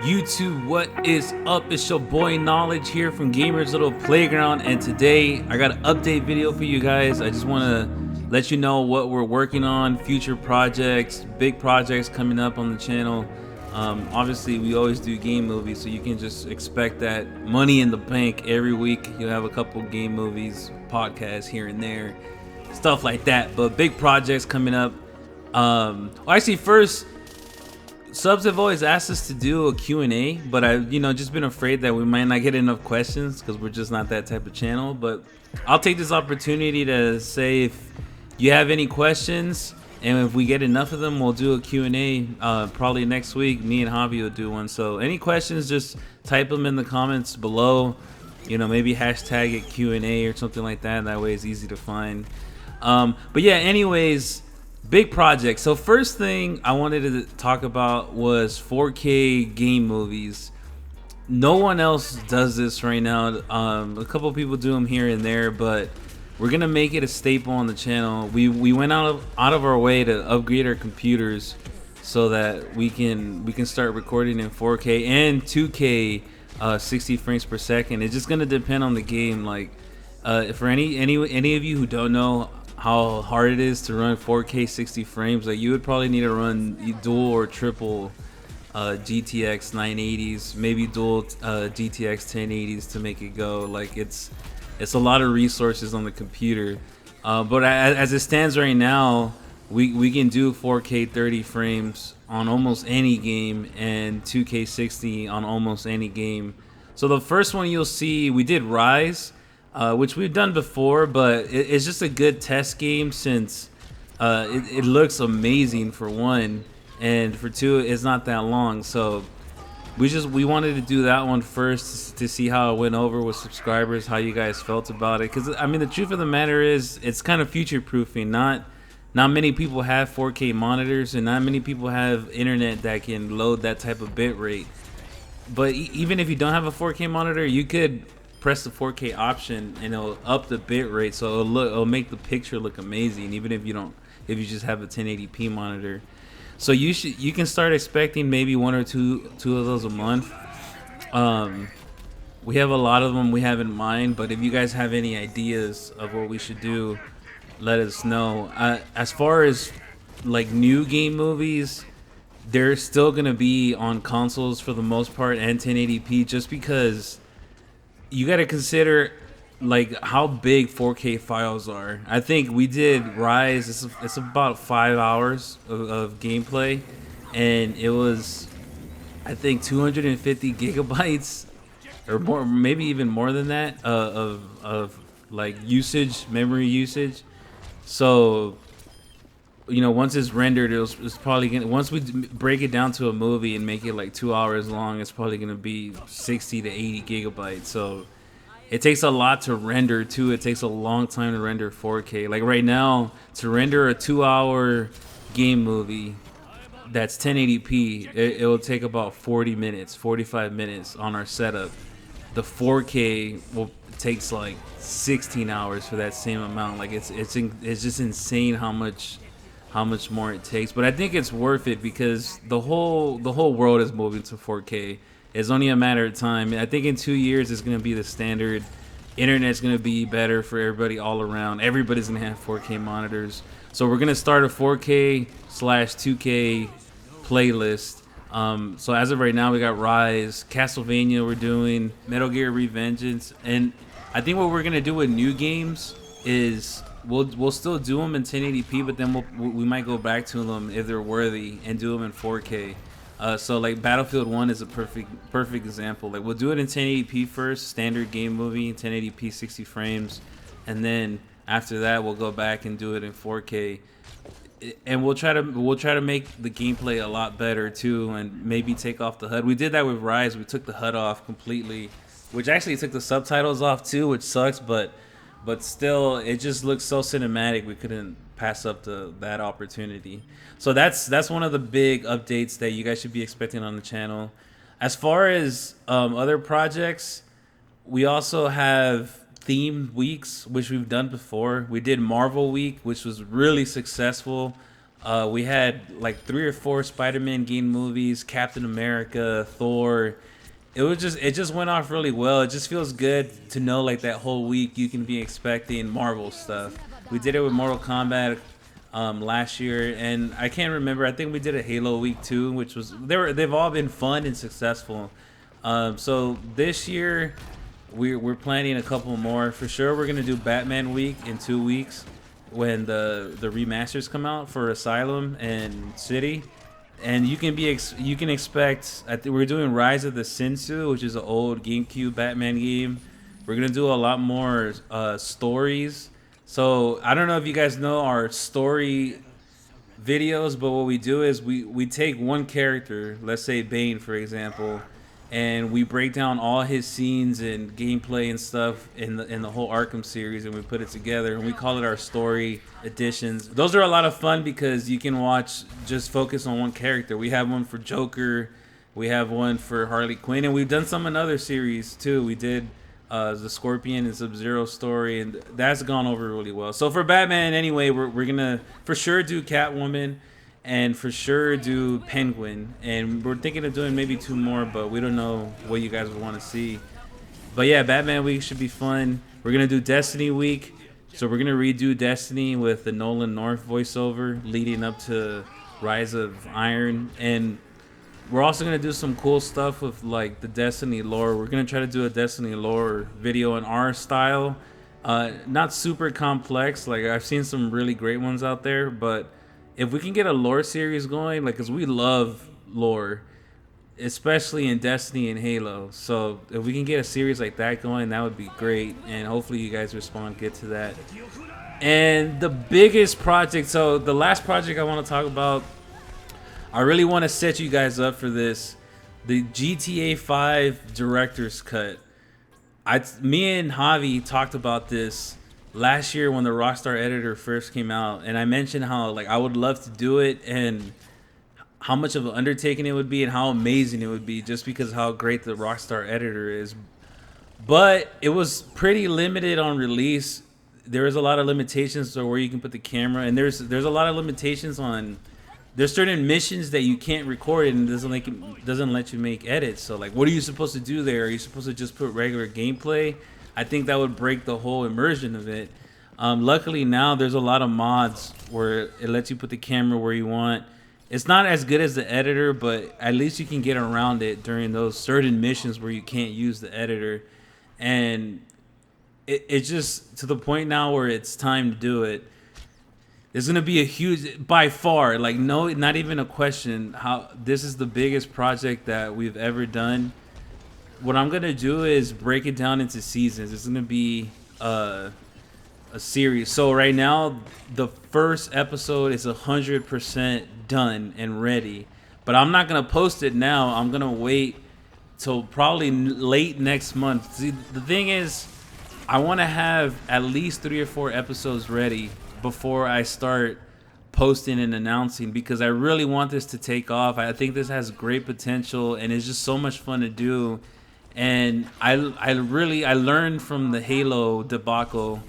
YouTube, what is up? It's your boy Knowledge here from Gamers Little Playground, and today I got an update video for you guys. I just want to let you know what we're working on, future projects, big projects coming up on the channel. Obviously, we always do game movies, so you can just expect that money in the bank every week. You'll have a couple game movies, podcasts here and there, stuff like that. But big projects coming up. First, subs have always asked us to do a Q&A, but I've just been afraid that we might not get enough questions because we're just not that type of channel. But I'll take this opportunity to say if you have any questions, and if we get enough of them, we'll do a Q&A probably next week. Me and Javi will do one. So any questions, just type them in the comments below. Maybe hashtag it Q&A or something like that. That way it's easy to find. But yeah, anyways, big project. So first thing I wanted to talk about was 4K game movies. No one else does this right now. A couple people do them here and there, but we're gonna make it a staple on the channel. We went out of our way to upgrade our computers so that we can start recording in 4K and 2K 60 frames per second. It's just gonna depend on the game. Like for any of you who don't know how hard it is to run 4K 60 frames, like you would probably need to run dual or triple GTX 980s, maybe dual GTX 1080s to make it go. Like it's a lot of resources on the computer, but as it stands right now, we can do 4K 30 frames on almost any game and 2K 60 on almost any game. So the first one you'll see, we did Rise, which we've done before, but it's just a good test game since it looks amazing for one, and for two, it's not that long. So we wanted to do that one first to see how it went over with subscribers, how you guys felt about it. Because I mean, the truth of the matter is, it's kind of future proofing. Not many people have 4K monitors, and not many people have internet that can load that type of bit rate. But even if you don't have a 4K monitor, you could press the 4K option and it'll up the bit rate, so it'll make the picture look amazing, even if you just have a 1080p monitor. So you can start expecting maybe one or two of those a month. We have a lot of them we have in mind, but if you guys have any ideas of what we should do, let us know. As far as like new game movies, they're still gonna be on consoles for the most part and 1080p, just because you got to consider like how big 4K files are. I think we did Rise. It's about 5 hours of gameplay, and it was, I think, 250 gigabytes or more, maybe even more than that, of like memory usage. So once it's rendered, it's probably gonna, once we break it down to a movie and make it like 2 hours long, it's probably gonna be 60 to 80 gigabytes. So it takes a lot to render too. It takes a long time to render 4K. Like right now, to render a 2-hour game movie that's 1080p, it will take about 40 minutes, 45 minutes on our setup. The 4K takes like 16 hours for that same amount. Like it's just insane how much more it takes. But I think it's worth it because the whole world is moving to 4K. It's only a matter of time. I think in 2 years it's gonna be the standard. Internet's gonna be better for everybody all around. Everybody's gonna have 4K monitors. So we're gonna start a 4K/2K playlist. So as of right now, we got Rise, Castlevania, we're doing Metal Gear Revengeance, and I think what we're gonna do with new games is we'll still do them in 1080p, but then we might go back to them if they're worthy and do them in 4K. So like Battlefield 1 is a perfect example. Like we'll do it in 1080p first, standard game movie, 1080p 60 frames, and then after that we'll go back and do it in 4K. And we'll try to make the gameplay a lot better too, and maybe take off the HUD. We did that with Rise. We took the HUD off completely, which actually took the subtitles off too, which sucks, but still it just looks so cinematic. We couldn't pass up that opportunity. So that's one of the big updates that you guys should be expecting on the channel. As far as other projects, we also have themed weeks, which we've done before. We did Marvel Week, which was really successful. We had like 3 or 4 Spider-Man game movies, Captain America, Thor. It just went off really well. It just feels good to know like that whole week you can be expecting Marvel stuff. We did it with Mortal Kombat last year, and I can't remember. I think we did a Halo week too, which was they've all been fun and successful. So this year we're planning a couple more for sure. We're gonna do Batman week in 2 weeks when the remasters come out for Asylum and City. And you can expect. I think we're doing Rise of the Sensu, which is an old GameCube Batman game. We're gonna do a lot more stories. So I don't know if you guys know our story videos, but what we do is we take one character, let's say Bane for example, and we break down all his scenes and gameplay and stuff in the whole Arkham series, and we put it together and we call it our story editions. Those are a lot of fun because you can watch, just focus on one character. We have one for Joker, we have one for Harley Quinn, and we've done some in other series too. We did the Scorpion and Sub-Zero story, and that's gone over really well. So for Batman, anyway, we're gonna for sure do Catwoman, and for sure do Penguin, and we're thinking of doing maybe 2 more, but we don't know what you guys would want to see. But yeah, Batman week should be fun. We're gonna do Destiny week, so we're gonna redo Destiny with the Nolan North voiceover leading up to Rise of Iron, and we're also gonna do some cool stuff with like the Destiny lore. We're gonna try to do a Destiny lore video in our style, not super complex. Like I've seen some really great ones out there, but if we can get a lore series going, like, cause we love lore, especially in Destiny and Halo. So if we can get a series like that going, that would be great. And hopefully you guys respond good to that. And the biggest project, so the last project I want to talk about, I really want to set you guys up for this. The GTA 5 director's cut. Me and Javi talked about this last year when the Rockstar editor first came out, and I mentioned how like I would love to do it and how much of an undertaking it would be and how amazing it would be just because of how great the Rockstar editor is. But it was pretty limited on release. There was a lot of limitations to where you can put the camera, and there's a lot of limitations on. There's certain missions that you can't record and doesn't let you make edits. So like, what are you supposed to do there? Are you supposed to just put regular gameplay? I think that would break the whole immersion of it. Luckily now there's a lot of mods where it lets you put the camera where you want. It's not as good as the editor, but at least you can get around it during those certain missions where you can't use the editor. And it's just to the point now where it's time to do it. There's gonna be a huge, by far, like no, not even a question. How this is the biggest project that we've ever done. What I'm gonna do is break it down into seasons. It's gonna be a series. So right now, the first episode is 100% done and ready. But I'm not gonna post it now. I'm gonna wait till probably late next month. See, the thing is, I want to have at least 3 or 4 episodes ready before I start posting and announcing, because I really want this to take off. I think this has great potential and it's just so much fun to do. And I learned from the Halo debacle.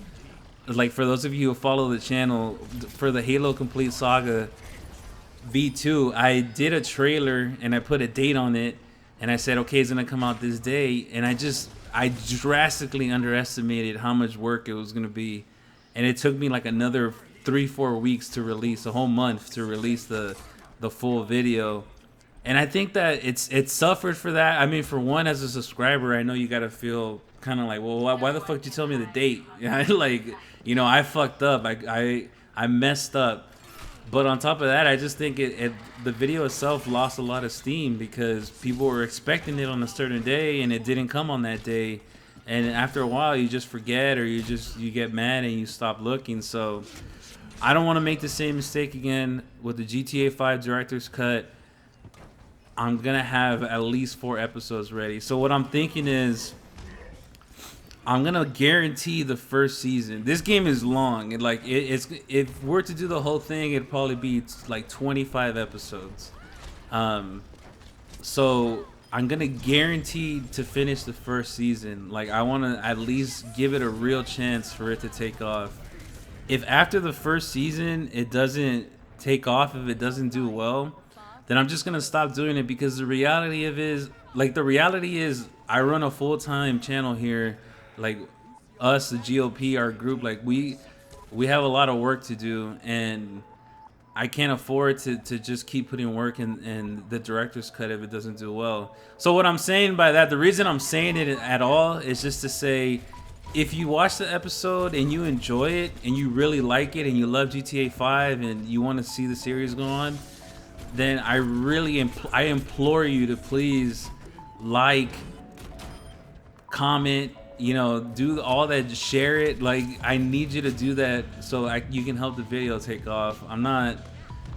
Like for those of you who follow the channel, for the Halo Complete Saga V2, I did a trailer and I put a date on it and I said, okay, it's gonna come out this day, and I drastically underestimated how much work it was gonna be. And it took me like another 3-4 weeks to release, a whole month to release the full video. And I think that it's suffered for that. I mean, for one, as a subscriber, I know you gotta feel kind of like, well, why the fuck did you tell me the date? Like, you know, I fucked up. I messed up. But on top of that, I just think the video itself lost a lot of steam because people were expecting it on a certain day and it didn't come on that day. And after a while, you just forget, or you get mad and you stop looking. So I don't want to make the same mistake again with the GTA 5 director's cut. I'm gonna have at least 4 episodes ready. So what I'm thinking is, I'm gonna guarantee the first season. This game is long. If we're to do the whole thing, it'd probably be like 25 episodes. So I'm gonna guarantee to finish the first season. Like, I want to at least give it a real chance for it to take off. If after the first season it doesn't take off if it doesn't do well, then I'm just gonna stop doing it, because the reality is I run a full-time channel here, like us, the GLP, our group, like we have a lot of work to do, and I can't afford to just keep putting work in the director's cut if it doesn't do well. So what I'm saying by that, the reason I'm saying it at all is just to say, if you watch the episode and you enjoy it and you really like it and you love GTA 5 and you want to see the series go on, then I really I implore you to please like, comment, you know, do all that, share it. Like, I need you to do that so you can help the video take off. I'm not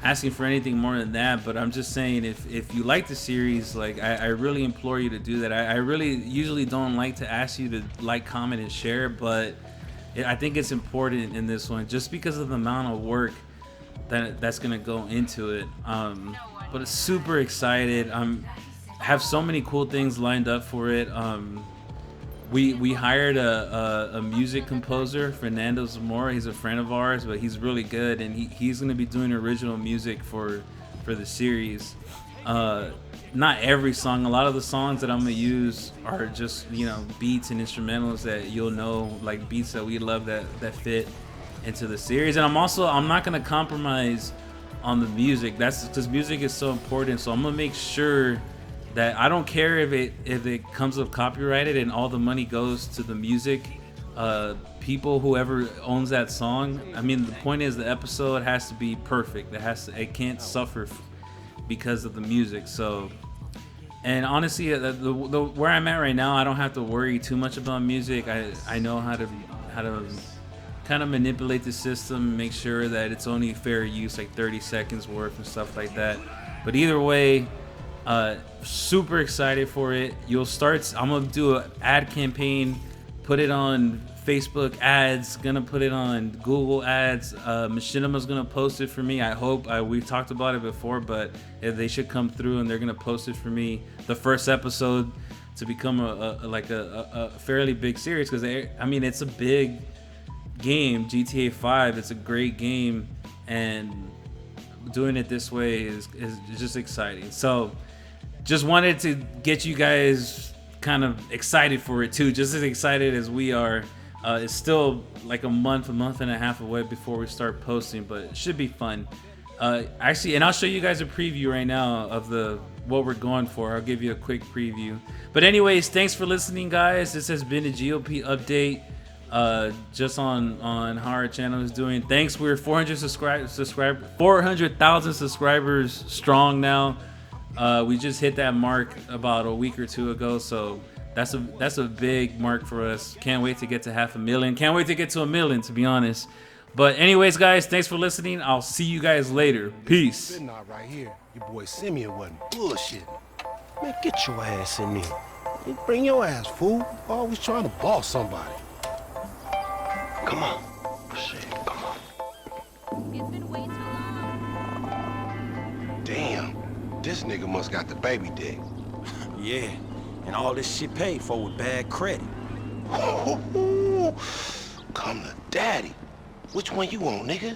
asking for anything more than that, but I'm just saying, if you like the series, like, I really implore you to do that. I really usually don't like to ask you to like, comment, and share, but I think it's important in this one just because of the amount of work that's gonna go into it. But it's super excited. Have so many cool things lined up for it. We hired a music composer, Fernando Zamora. He's a friend of ours, but he's really good, and he's going to be doing original music for the series. Not every song. A lot of the songs that I'm going to use are just, you know, beats and instrumentals that you'll know, like beats that we love that fit into the series. And I'm not going to compromise on the music. That's because music is so important. So I'm going to make sure that I don't care if it comes up copyrighted and all the money goes to the music people, whoever owns that song. I mean, the point is the episode has to be perfect. It can't suffer because of the music. So, and honestly, where I'm at right now, I don't have to worry too much about music. I know how to kind of manipulate the system, make sure that it's only fair use, like 30 seconds worth and stuff like that. But either way, super excited for it. I'm gonna do an ad campaign, put it on Facebook ads, gonna put it on Google ads. Machinima's gonna post it for me. I hope. We've talked about it before, but they should come through and they're gonna post it for me. The first episode to become a fairly big series, because I mean, it's a big game, GTA 5. It's a great game, and doing it this way is just exciting. So just wanted to get you guys kind of excited for it too, just as excited as we are. It's still like a month and a half away before we start posting, but it should be fun. Actually, and I'll show you guys a preview right now of what we're going for. I'll give you a quick preview. But anyways, thanks for listening, guys. This has been a GOP update, just on how our channel is doing. Thanks. We're 400,000 subscribers strong now. We just hit that mark about a week or two ago, so that's a big mark for us. Can't wait to get to 500,000. Can't wait to get to 1 million, to be honest. But anyways, guys, thanks for listening. I'll see you guys later. Peace. Right here, your boy Simeon wasn't bullshitting. Man, get your ass in there. Bring your ass, fool. Always trying to boss somebody. Come on. Shit, come on. It's been way too long. Damn, this nigga must got the baby dick. Yeah, and all this shit paid for with bad credit. Come to daddy. Which one you want, nigga?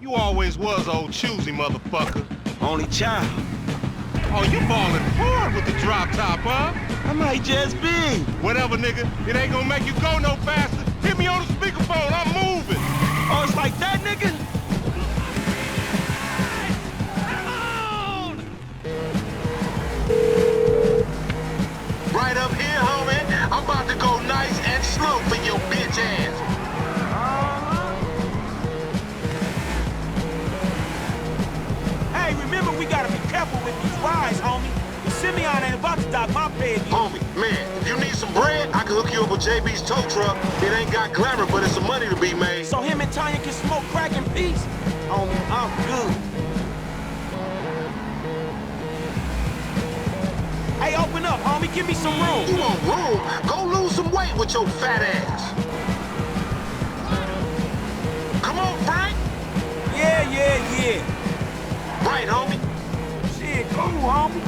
You always was old choosy, motherfucker. Only child. Oh, you ballin' hard with the drop top, huh? I might just be. Whatever, nigga. It ain't gonna make you go no faster. Hit me on the speakerphone, I'm moving. Oh, it's like that, nigga? Right up here, homie. I'm about to go nice and slow for your bitch ass. Hey, remember we gotta be careful with these rides, homie. The Simeon ain't about to dock my pay. Homie, man, if you need some bread, I can hook you up with JB's tow truck. It ain't got glamour, but it's some money to be made. So him and Tanya can smoke crack in peace? Homie, I'm good. Hey, open up, homie. Give me some room. You want room? Go lose some weight with your fat ass. Come on, Frank. Yeah. Right, homie. Shit, cool, homie.